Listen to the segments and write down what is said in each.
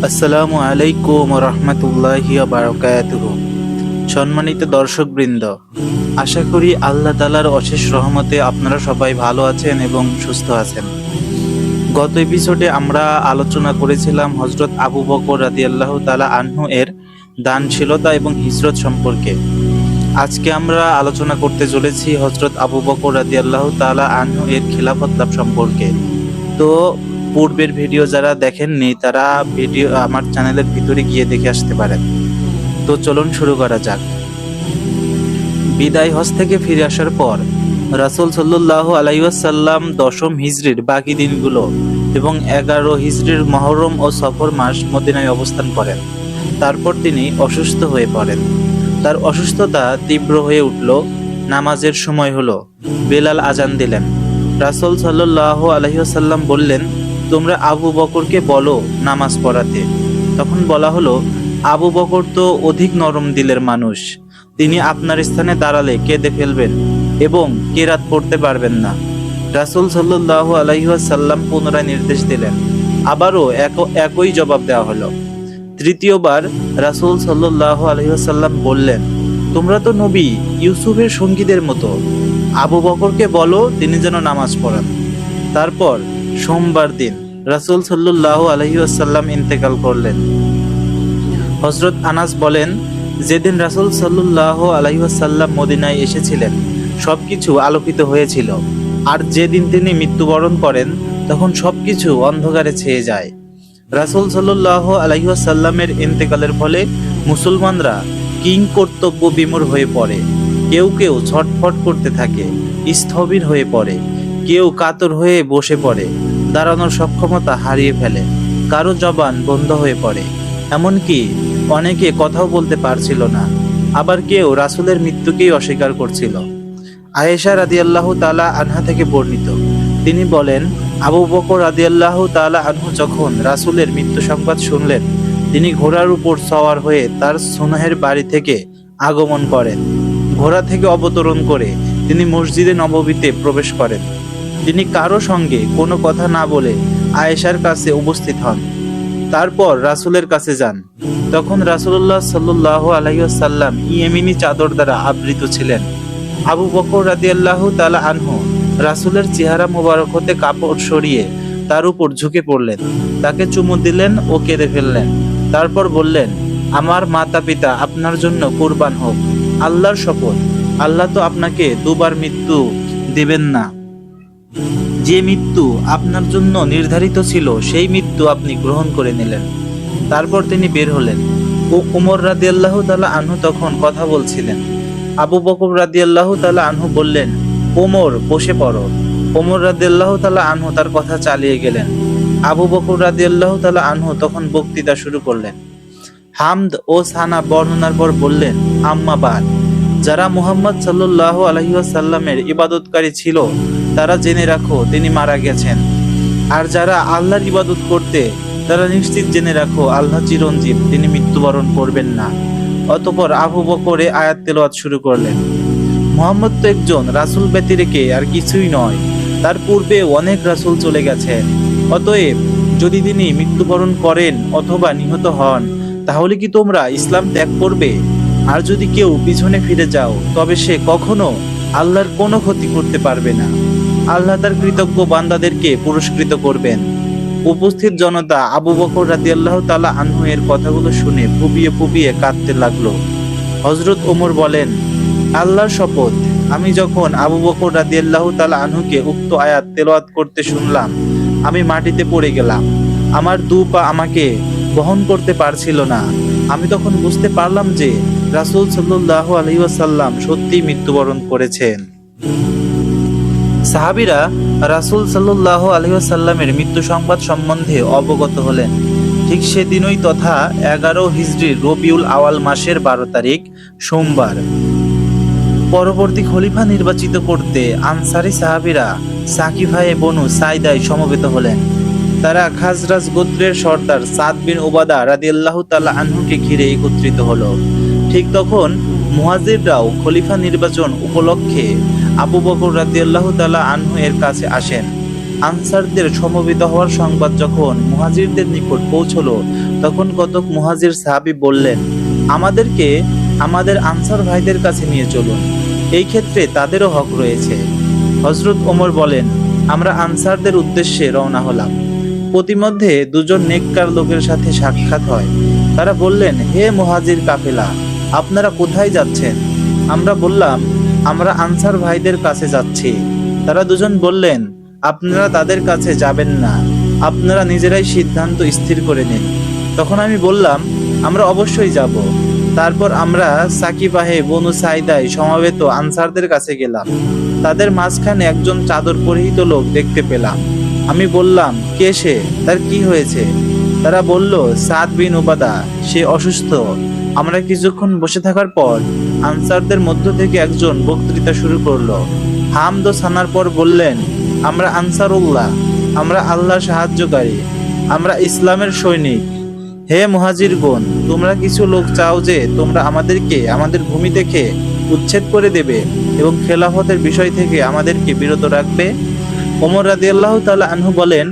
আসসালামু আলাইকুম রহমতুল্লাহি ওয়া বারাকাতুহু। সম্মানিত দর্শকবৃন্দ, আশা করি আল্লাহ তাআলার অশেষ রহমতে আপনারা সবাই ভালো আছেন এবং সুস্থ আছেন। গত এপিসোডে আমরা আলোচনা করেছিলাম হযরত আবু বকর রাদিয়াল্লাহু তাআলা আনহু এর দানশীলতা এবং হিজরত সম্পর্কে। আজকে আমরা আলোচনা করতে চলেছি হযরত আবু বকর রাদিয়াল্লাহু তাআলা আনহু এর খিলাফত লাভ সম্পর্কে। তো পূর্বের ভিডিও যারা দেখেননি তারা ভিডিও আমার চ্যানেলের ভিতরে গিয়ে দেখে আসতে পারেন। তো চলুন শুরু করা যাক। বিদায় হজ থেকে ফিরে আসার পর রাসূল সাল্লাল্লাহু আলাইহি ওয়াসাল্লাম 10ম হিজরির বাকি দিনগুলো এবং 11 হিজরির মুহররম ও সফর মাস মদিনায় অবস্থান করেন। তারপর তিনি অসুস্থ হয়ে পড়েন। তার অসুস্থতা তীব্র হয়ে উঠল। নামাজের সময় হলো, বেলাল আজান দিলেন। রাসূল সাল্লাল্লাহু আলাইহি ওয়াসাল্লাম বললেন, তোমরা আবু বকরকে বলো নামাজ পড়াতে। তখন বলা হলো, আবু বকর তো অধিক নরম দিলের মানুষ, তিনি আপনার স্থানে দাঁড়ালে কেঁদে ফেলবেন এবং কেরাত পড়তে পারবেন না। রাসূল সাল্লাল্লাহু আলাইহি ওয়াসাল্লাম পুনরায় নির্দেশ দিলেন। আবারও একই জবাব দেওয়া হলো। তৃতীয়বার রাসূল সাল্লাল্লাহু আলাইহি ওয়াসাল্লাম বললেন, তোমরা তো নবী ইউসুফের সঙ্গীদের মতো, আবু বকরকে বলো তিনি যেন নামাজ পড়ান। তারপর সোমবার দিন রাসূল সাল্লাল্লাহু আলাইহি ওয়াসাল্লাম ইন্তেকাল করলেন। হযরত আনাস বলেন, যেদিন রাসূল সাল্লাল্লাহু আলাইহি ওয়াসাল্লাম মদিনায় এসেছিলেন সবকিছু আলোকিত হয়েছিল, আর যেদিন তিনি মৃত্যুবরণ করেন তখন সবকিছু অন্ধকারে ছেয়ে যায়। রাসূল সাল্লাল্লাহু আলাইহি ওয়াসাল্লামের ইন্তেকালের ফলে মুসলমানরা কিংকর্তব্য বিমূঢ় হয়ে পড়ে। কেউ কেউ ছটফট করতে থাকে, স্থবির হয়ে পড়ে, কেউ কাতর হয়ে বসে পড়ে, দাঁড়ানোর সক্ষমতা হারিয়ে ফেলে, কারো জবান বন্ধ হয়ে পড়ে, এমনকি অনেকে কথাও বলতে পারছিল না। আবার কেউ রাসূলের মৃত্যুকেই অস্বীকার করছিল। আয়েশা রাদিয়াল্লাহু তাআলা আনহা থেকে বর্ণিত, তিনি বলেন, আবু বকর রাদিয়াল্লাহু তাআলা আনহু যখন রাসূলের মৃত্যু সংবাদ শুনলেন, তিনি ঘোড়ার উপর সওয়ার হয়ে তার সুনহের বাড়ি থেকে আগমন করেন। ঘোড়া থেকে অবতরণ করে তিনি মসজিদে নববীতে প্রবেশ করেন। তিনি কারো সঙ্গে কোনো কথা না বলে আয়েশার কাছে উপস্থিত হন। তারপর রাসূলের কাছে যান। তখন রাসূলুল্লাহ সাল্লাল্লাহু আলাইহি ওয়াসাল্লাম ইয়েমেনি চাদর দ্বারা আবৃত ছিলেন। আবু বকর রাদিয়াল্লাহু তাআলা আনহু রাসূলের চেহারা মোবারক হতে কাপড় সরিয়ে তার উপর ঝুঁকে পড়লেন, তাকে চুমু দিলেন ও কেঁদে ফেললেন। তারপর বললেন, আমার মাতা পিতা আপনার জন্য কুরবান হোক। আল্লাহর শপথ, আল্লাহ তো আপনাকে দুবার মৃত্যু দেবেন না। যে মৃত্যু আপনার জন্য নির্ধারিত ছিল সেই মৃত্যু আপনি গ্রহণ করে নিলেন। তারপর তিনি বের হলেন ও উমর রাদিয়াল্লাহু তাআলা আনহু তখন কথা বলছিলেন। আবু বকর রাদিয়াল্লাহু তাআলা আনহু বললেন, ওমর বসে পড়ো। ওমর রাদিয়াল্লাহু তাআলা আনহু তার কথা চালিয়ে গেলেন। আবু বকর রাদিয়াল্লাহু তাআলা আনহু তখন বক্তৃতা শুরু করলেন। হামদ ও সানা বর্ণনার পর বললেন, আম্মা বাদ, যারা মুহাম্মদ সাল্লাল্লাহু আলাইহি ওয়াসাল্লামের ইবাদতকারী ছিল তারা জেনে রাখো তিনি মারা গেছেন। আর যারা আল্লাহর ইবাদত করতে তারা নিশ্চিত জেনে রাখো আল্লাহ চিরঞ্জীব, তিনি মৃত্যুবরণ করবেন না। অতঃপর আবু বকর আয়াত তেলাওয়াত শুরু করলেন। মুহাম্মদ তো একজন রাসূল ব্যতিরেকে আর কিছুই নয়, তার পূর্বে অনেক রাসূল চলে গেছেন। অতএব যদি তিনি মৃত্যুবরণ করেন অথবা নিহত হন তাহলে কি তোমরা ইসলাম ত্যাগ করবে? আর যদি কেউ পিছনে ফিরে যাও তবে সে কখনো আল্লাহর কোনো ক্ষতি করতে পারবে না। আল্লাহ তার কৃতজ্ঞ বান্দাদেরকে পুরস্কৃত করবেন। উপস্থিত জনতা আবু বকর রাদিয়াল্লাহু তাআলা আনহু এর কথাগুলো শুনে ফুপিয়ে ফুপিয়ে কাঁদতে লাগলো। হযরত ওমর বলেন, আল্লাহর শপথ, আমি যখন আবু বকর রাদিয়াল্লাহু তাআলা আনহুকে উক্ত আয়াত তেলাওয়াত করতে শুনলাম আমি মাটিতে পড়ে গেলাম। আমার দু পা আমাকে বহন করতে পারছিল না। আমি তখন বুঝতে পারলাম যে রাসূল সাল্লাল্লাহু আলাইহি ওয়াসাল্লাম সত্যিই মৃত্যুবরণ করেছেন। সাহাবীরা রাসূল সাল্লাল্লাহু আলাইহি ওয়াসাল্লামের মৃত্যু সংবাদ সম্বন্ধে অবগত হলেন ঠিক সেদিনই, তথা 11 হিজরির রবিউল আওয়াল মাসের 12 তারিখ সোমবার। পরবর্তী খলিফা নির্বাচিত করতে আনসারী সাহাবীরা সাকিফায়ে বনু সাইদায় সমবেত হলেন। তারা খাজরাজ গোত্রের সর্দার সাদ বিন উবাদা রাদিয়াল্লাহু তাআলা আনহুকে ঘিরে একত্রিত হলো। ঠিক তখন মুহাজিররাও খলিফা নির্বাচন উপলক্ষে আবু বকর রাদিয়াল্লাহু তাআলা আনহু এর কাছে আসেন। আনসারদের সমবেত হওয়ার সংবাদ যখন মুহাজিরদের নিকট পৌঁছলো, তখন কতক মুহাজির সাহাবী বললেন, আমাদেরকে আমাদের আনসার ভাইদের কাছে নিয়ে চলুন, এই ক্ষেত্রে তাদেরও হক রয়েছে। হযরত ওমর বলেন, আমরা আনসারদের উদ্দেশ্যে রওনা হলাম। প্রতিমধ্যে দুজন নেককার লোকের সাথে সাক্ষাৎ হয়। তারা বললেন, হে মুহাজির কাফেলা, আপনারা কোথায় যাচ্ছেন? আমরা বললাম, আমরা আনসার ভাইদের কাছে যাচ্ছি। তারা দুজন বললেন, আপনারা তাদের কাছে যাবেন না, আপনারা নিজেরাই সিদ্ধান্ত স্থির করে নিন। তখন আমি বললাম, আমরা অবশ্যই যাব। তারপর আমরা সাকিবাহে বনু সাইদায় সমবেত আনসারদের কাছে গেলাম। তাদের মাঝখানে একজন চাদর পরিহিত লোক দেখতে পেলাম। আমি বললাম, কে সে? তার কি হয়েছে? তারা বলল, সাদ বিন উবাদা, সে অসুস্থ। আমরা কিছুক্ষণ বসে থাকার পর আনসারদের মধ্য থেকে একজন বক্তৃতা শুরু করলো। হামদ ও সানার পর বললেন, আমরা আনসারুল্লাহ, আমরা আল্লাহর সাহায্যকারী, আমরা ইসলামের সৈনিক। হে মুহাজিরগণ, তোমরা কিছু লোক চাও যে তোমরা আমাদেরকে আমাদের ভূমি থেকে উচ্ছেদ করে দেবে এবং খেলাফতের বিষয় থেকে আমাদেরকে বিরত রাখবে? ওমর রাদিয়াল্লাহু তাআলা আনহু বলেন,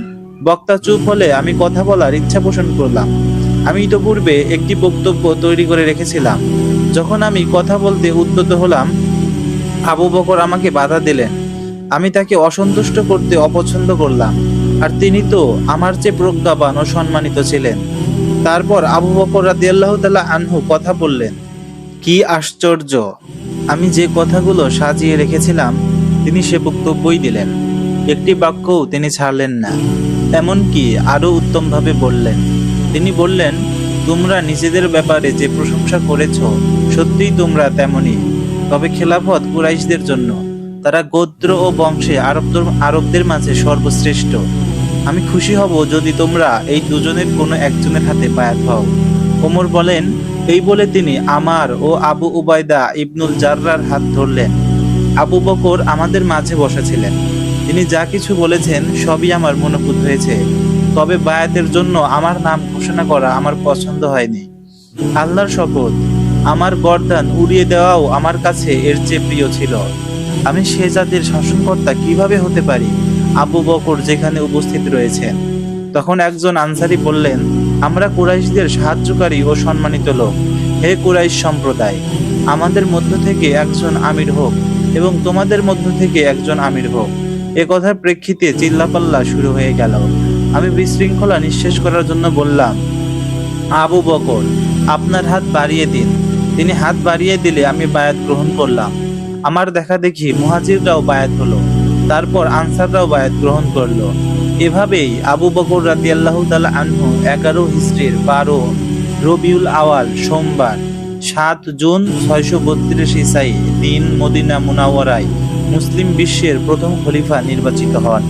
বক্তা চুপ হলে আমি কথা বলার ইচ্ছা পোষণ করলাম। আমি ইতোপূর্বে একটি বক্তব্য তৈরি করে রেখেছিলাম। যখন আমি কথা বলতে উদ্যত হলাম, আবু বকর আমাকে বাধা দিলেন। আমি তাকে অসন্তুষ্ট করতে অপছন্দ করলাম, আর তিনি তো আমার চেয়ে প্রজ্ঞাবান ও সম্মানিত ছিলেন। তারপর আবু বকর রাদিয়াল্লাহু তাআলা আনহু কথা বললেন। কি আশ্চর্য! আমি যে কথাগুলো সাজিয়ে রেখেছিলাম তিনি সে বক্তব্যই দিলেন, একটি বাক্যও তিনি ছাড়লেন না। এমনকি আরো উত্তমভাবে বললেন। তিনি বললেন, তোমরা নিজেদের ব্যাপারে যে প্রশংসা করেছ, সত্যিই তোমরা তেমনি। তবে খেলাফত কুরাইশদের জন্য, তারা গোত্র ও বংশে আরবদের মাঝে সর্বশ্রেষ্ঠ। আমি খুশি হব যদি তোমরা এই দুজনের কোনো একজনের হাতে বায়াত হও। ওমর বলেন, এই বলে তিনি আমার ও আবু উবাইদা ইবনুল জাররার হাত ধরলেন। আবু বকর আমাদের মাঝে বসেছিলেন। তিনি যা কিছু বলেছেন সবই আমার মনোপুত হয়েছে, তবে বায়াতের জন্য আমার নাম ঘোষণা করা আমার পছন্দ হয়নি। আল্লাহর শপথ, আমার গর্দান উড়িয়ে দেওয়াও আমার কাছে এর চেয়ে প্রিয় ছিল। আমি সে জাতির শাসনকর্তা কিভাবে হতে পারি আবু বকর যেখানে উপস্থিত রয়েছেন? তখন একজন আনসারী বললেন, আমরা কুরাইশদের সাহায্যকারী ও সম্মানিত লোক। হে কুরাইশ সম্প্রদায়, আমাদের মধ্য থেকে একজন আমির হোক এবং তোমাদের মধ্য থেকে একজন আমির হোক। এ কথার প্রেক্ষিতে চিল্লাপাল্লা শুরু হয়ে গেল। আমি বিশৃঙ্খলা নিঃশেষ করার জন্য বললাম, আবু বকর, আপনার হাত বাড়িয়ে দিন। তিনি হাত বাড়িয়ে দিলে আমি বায়াত গ্রহণ করলাম। আমার দেখা দেখি মুহাজিররাও বায়াত হলো, তারপর আনসাররাও বায়াত গ্রহণ করলো। এভাবেই আবু বকর রাদিয়াল্লাহু তাআলা আনহু 11 হিজরির 12 রবিউল আওয়াল সোমবার 7 জুন 632 ইসাই দিন মদিনা মুনাওয়ারায় মুসলিম বিশ্বের প্রথম খলিফা নির্বাচিত হন।